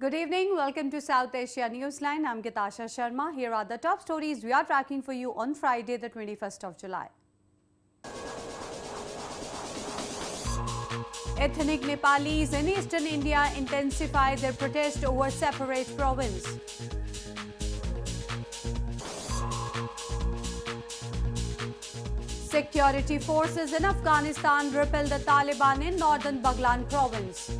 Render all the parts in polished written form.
Good evening. Welcome to South Asia Newsline. I'm Asia Sharma. Here are the top stories we are tracking for you on Friday, the 21st of July. Ethnic Nepalis in eastern India intensify their protest over separate province. Security forces in Afghanistan repel the Taliban in northern Baghlan province.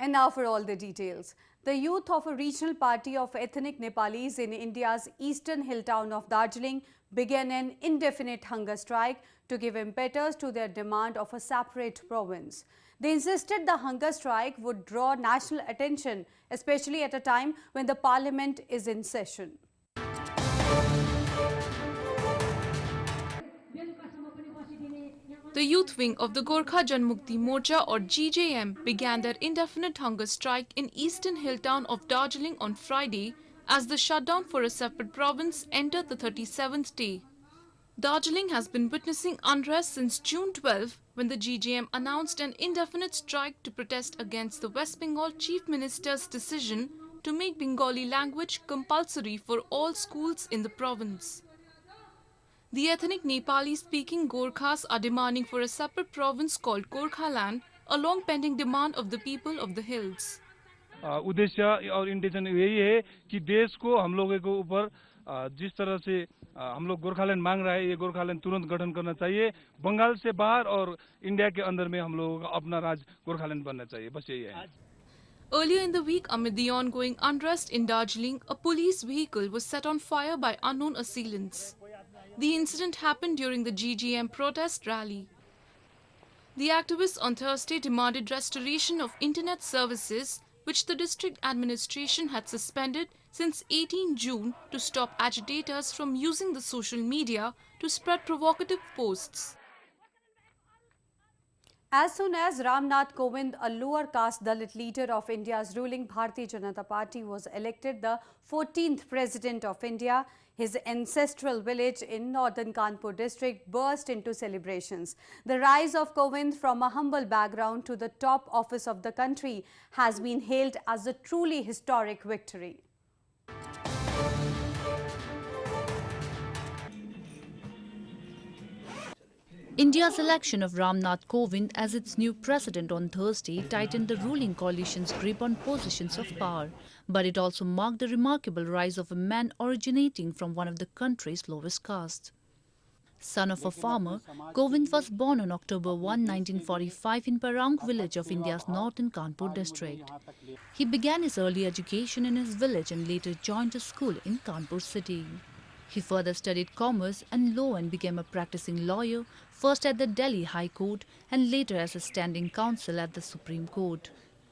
And now for all the details. The youth of a regional party of ethnic Nepalis in India's eastern hill town of Darjeeling began an indefinite hunger strike to give impetus to their demand of a separate province. They insisted the hunger strike would draw national attention, especially at a time when the parliament is in session. The youth wing of the Gorkha Janmukti Morcha or GJM began their indefinite hunger strike in eastern hill town of Darjeeling on Friday as the shutdown for a separate province entered the 37th day. Darjeeling has been witnessing unrest since June 12 when the GJM announced an indefinite strike to protest against the West Bengal Chief Minister's decision to make Bengali language compulsory for all schools in the province. The ethnic Nepali-speaking Gorkhas are demanding for a separate province called Gorkhaland, a long-pending demand of the people of the hills. उद्देश्य और intention यही है कि देश को हम लोगों के ऊपर जिस तरह से हम लोग गोरखालैंड मांग रहे हैं, ये गोरखालैंड तुरंत गठन करना चाहिए. बंगाल से बाहर और इंडिया के अंदर में हम लोगों का अपना राज्य गोरखालैंड बनना चाहिए. बस यही है. Earlier in the week, amid the ongoing unrest in Darjeeling, a police vehicle was set on fire by unknown assailants. The incident happened during the GGM protest rally. The activists on Thursday demanded restoration of internet services, which the district administration had suspended since 18 June to stop agitators from using the social media to spread provocative posts. As soon as Ramnath Kovind, a lower caste Dalit leader of India's ruling Bharatiya Janata Party, was elected the 14th President of India, his ancestral village in northern Kanpur district burst into celebrations. The rise of Kovind from a humble background to the top office of the country has been hailed as a truly historic victory. India's election of Ramnath Kovind as its new president on Thursday tightened the ruling coalition's grip on positions of power. But it also marked the remarkable rise of a man originating from one of the country's lowest castes. Son of a farmer, Kovind was born on October 1, 1945 in Parang village of India's northern Kanpur district. He began his early education in his village and later joined a school in Kanpur city. He further studied commerce and law and became a practicing lawyer, first at the Delhi High Court and later as a standing counsel at the Supreme Court.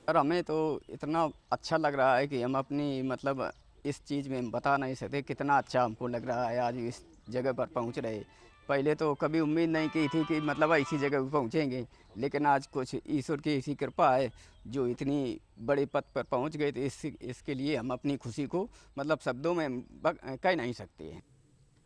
हमें तो इतना अच्छा लग रहा है कि हम अपनी मतलब इस चीज़ में बता नहीं सकते कितना अच्छा हमको लग रहा है आज इस जगह पर पहुंच रहे. पहले तो कभी उम्मीद नहीं की थी कि मतलब इसी जगह पर पहुंचेंगे, लेकिन आज कुछ ईश्वर की ऐसी कृपा है जो इतनी बड़े पद पर पहुंच गए. तो इसके लिए हम अपनी खुशी को मतलब शब्दों में कह नहीं सकते हैं.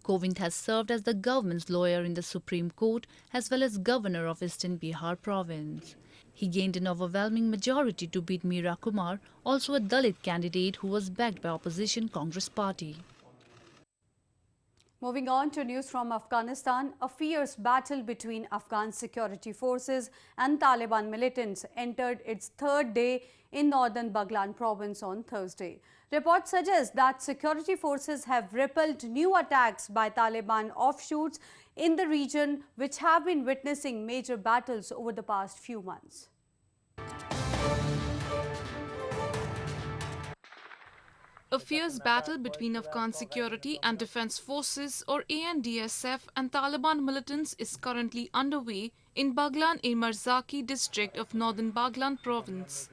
Kovind has served as the government's lawyer in the Supreme Court as well as governor of Eastern Bihar province. He gained an overwhelming majority to beat Meera Kumar, also a Dalit candidate who was backed by opposition Congress party. Moving on to news from Afghanistan, a fierce battle between Afghan security forces and Taliban militants entered its third day in northern Baghlan province on Thursday. Reports suggest that security forces have repelled new attacks by Taliban offshoots in the region, which have been witnessing major battles over the past few months. A fierce battle between Afghan Security and Defence Forces or ANDSF and Taliban militants is currently underway in Baghlan in Marzaki district of northern Baghlan province.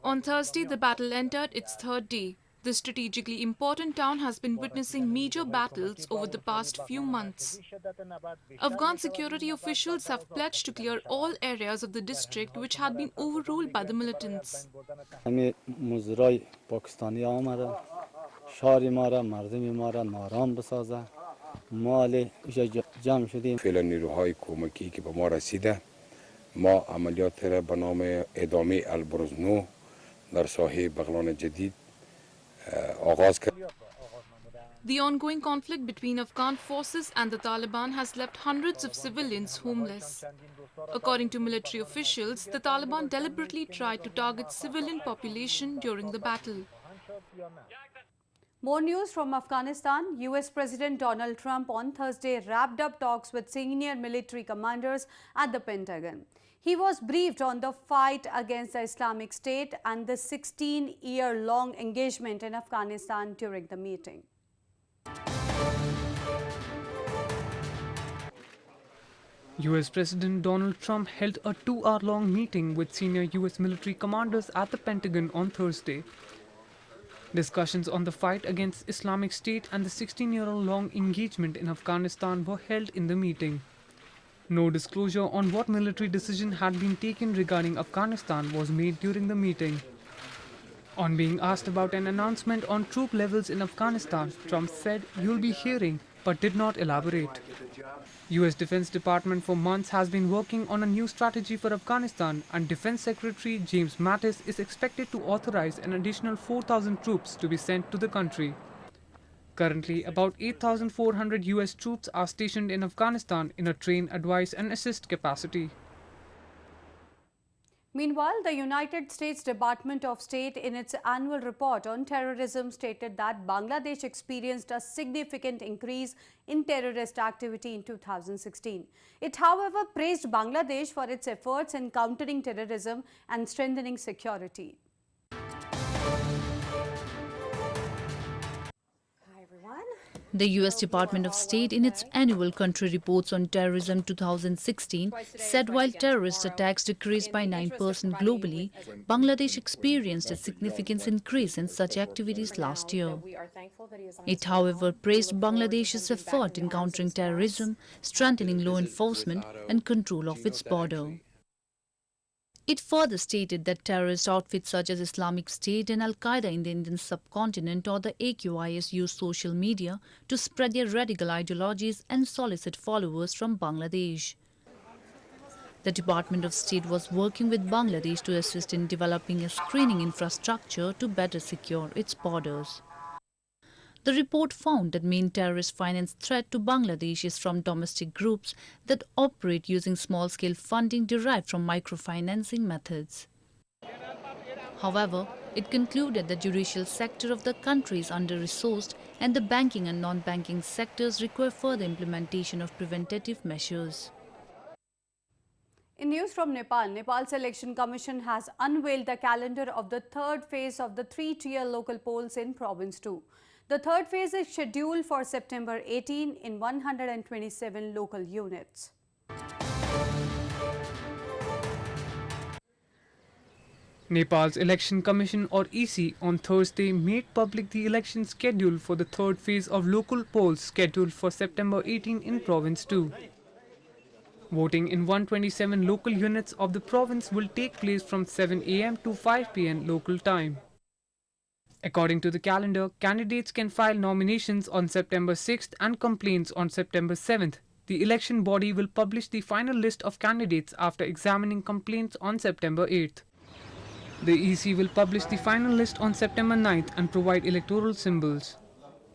On Thursday, the battle entered its third day. The strategically important town has been witnessing major battles over the past few months. Afghan security officials have pledged to clear all areas of the district which had been overruled by the militants. فعلا نیروهای کمکی که به ما رسیده ما عملیات را به نام ادامه البرز 9 در ساحه بغلان جدید آغاز کرد. The ongoing conflict between Afghan forces and the Taliban has left hundreds of civilians homeless. According to military officials, the Taliban deliberately tried to target civilian population during the battle. More news from Afghanistan. US President Donald Trump on Thursday wrapped up talks with senior military commanders at the Pentagon. He was briefed on the fight against the Islamic State and the 16-year-long engagement in Afghanistan during the meeting. US President Donald Trump held a 2-hour-long meeting with senior US military commanders at the Pentagon on Thursday. Discussions on the fight against Islamic State and the 16-year-long engagement in Afghanistan were held in the meeting. No disclosure on what military decision had been taken regarding Afghanistan was made during the meeting. On being asked about an announcement on troop levels in Afghanistan, Trump said, "You'll be hearing," but did not elaborate. US Defense Department for months has been working on a new strategy for Afghanistan, and Defense Secretary James Mattis is expected to authorize an additional 4,000 troops to be sent to the country. Currently, about 8,400 US troops are stationed in Afghanistan in a train, advise and assist capacity. Meanwhile, the United States Department of State in its annual report on terrorism stated that Bangladesh experienced a significant increase in terrorist activity in 2016. It, however, praised Bangladesh for its efforts in countering terrorism and strengthening security. The US Department of State in its annual country reports on terrorism 2016 said while terrorist attacks decreased by 9% globally, Bangladesh experienced a significant increase in such activities last year. It, however, praised Bangladesh's effort in countering terrorism, strengthening law enforcement and control of its border. It further stated that terrorist outfits such as Islamic State and Al-Qaeda in the Indian subcontinent or the AQIS use social media to spread their radical ideologies and solicit followers from Bangladesh. The Department of State was working with Bangladesh to assist in developing a screening infrastructure to better secure its borders. The report found that main terrorist finance threat to Bangladesh is from domestic groups that operate using small-scale funding derived from microfinancing methods. However, it concluded the judicial sector of the country is under-resourced and the banking and non-banking sectors require further implementation of preventative measures. In news from Nepal, Nepal's Election Commission has unveiled the calendar of the third phase of the 3-tier local polls in Province 2. The third phase is scheduled for September 18 in 127 local units. Nepal's Election Commission or EC on Thursday made public the election schedule for the third phase of local polls scheduled for September 18 in Province 2. Voting in 127 local units of the province will take place from 7 AM to 5 PM local time. According to the calendar, candidates can file nominations on September 6th and complaints on September 7th. The election body will publish the final list of candidates after examining complaints on September 8th. The EC will publish the final list on September 9th and provide electoral symbols.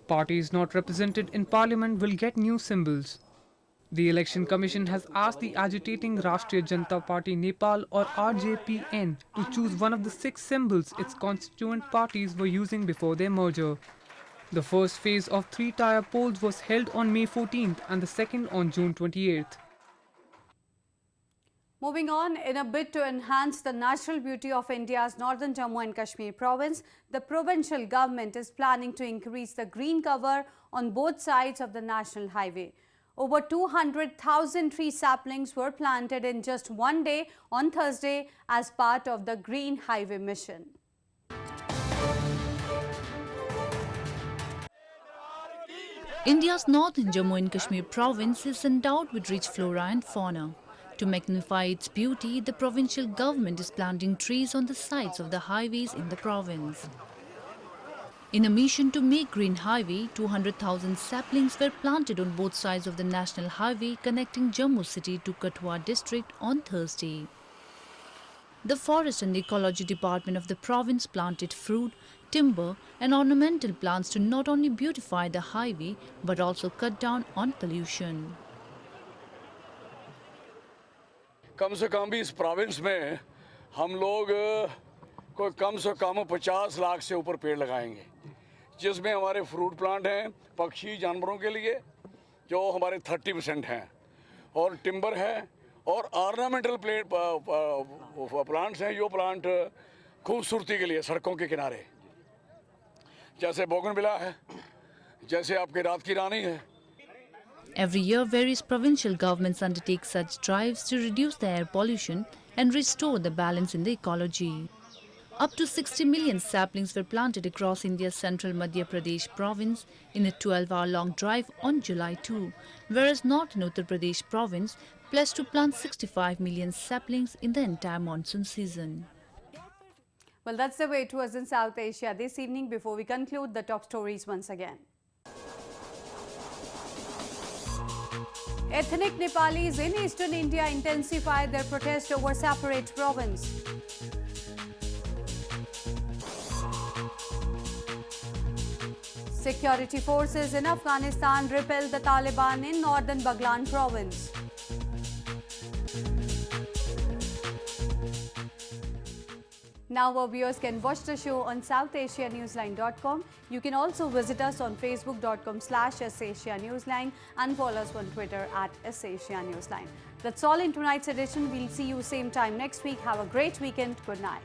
Parties not represented in parliament will get new symbols. The Election Commission has asked the agitating Rashtriya Janata Party Nepal or RJPN to choose one of the 6 symbols its constituent parties were using before their merger. The first phase of 3-tier polls was held on May 14th and the second on June 28th. Moving on, in a bid to enhance the natural beauty of India's northern Jammu and Kashmir province, the provincial government is planning to increase the green cover on both sides of the national highway. Over 200,000 tree saplings were planted in just one day on Thursday as part of the Green Highway mission. India's northern Jammu and Kashmir province is endowed with rich flora and fauna. To magnify its beauty, the provincial government is planting trees on the sides of the highways in the province. In a mission to make green highway, 200,000 saplings were planted on both sides of the national highway connecting Jammu city to Kathua district on Thursday. The Forest and Ecology Department of the province planted fruit, timber and ornamental plants to not only beautify the highway but also cut down on pollution. कम से कम भी इस province में हम लोग कोई कम से कम 50 लाख से ऊपर पेड़ लगाएंगे, जिसमें हमारे फ्रूट प्लांट हैं पक्षी जानवरों के लिए जो हमारे 30% हैं, और टिम्बर है और ऑर्नामेंटल प्लांट्स हैं, जो प्लांट खूबसूरती के लिए सड़कों के किनारे, जैसे बोगनविला है, जैसे आपकी रात की रानी है. Every year, various provincial governments undertake such drives to reduce the air pollution and restore the balance in the ecology. Up to 60 million saplings were planted across India's central Madhya Pradesh province in a 12-hour-long drive on July 2, whereas northern Uttar Pradesh province pledged to plant 65 million saplings in the entire monsoon season. Well, that's the way it was in South Asia this evening. Before we conclude, the top stories once again. Ethnic Nepalis in eastern India intensify their protest over separate province. Security forces in Afghanistan repel the Taliban in northern Baghlan province. Now our viewers can watch the show on SouthAsiaNewsline.com. You can also visit us on Facebook.com/SAsiaNewsline and follow us on Twitter @SAsiaNewsline. That's all in tonight's edition. We'll see you same time next week. Have a great weekend. Good night.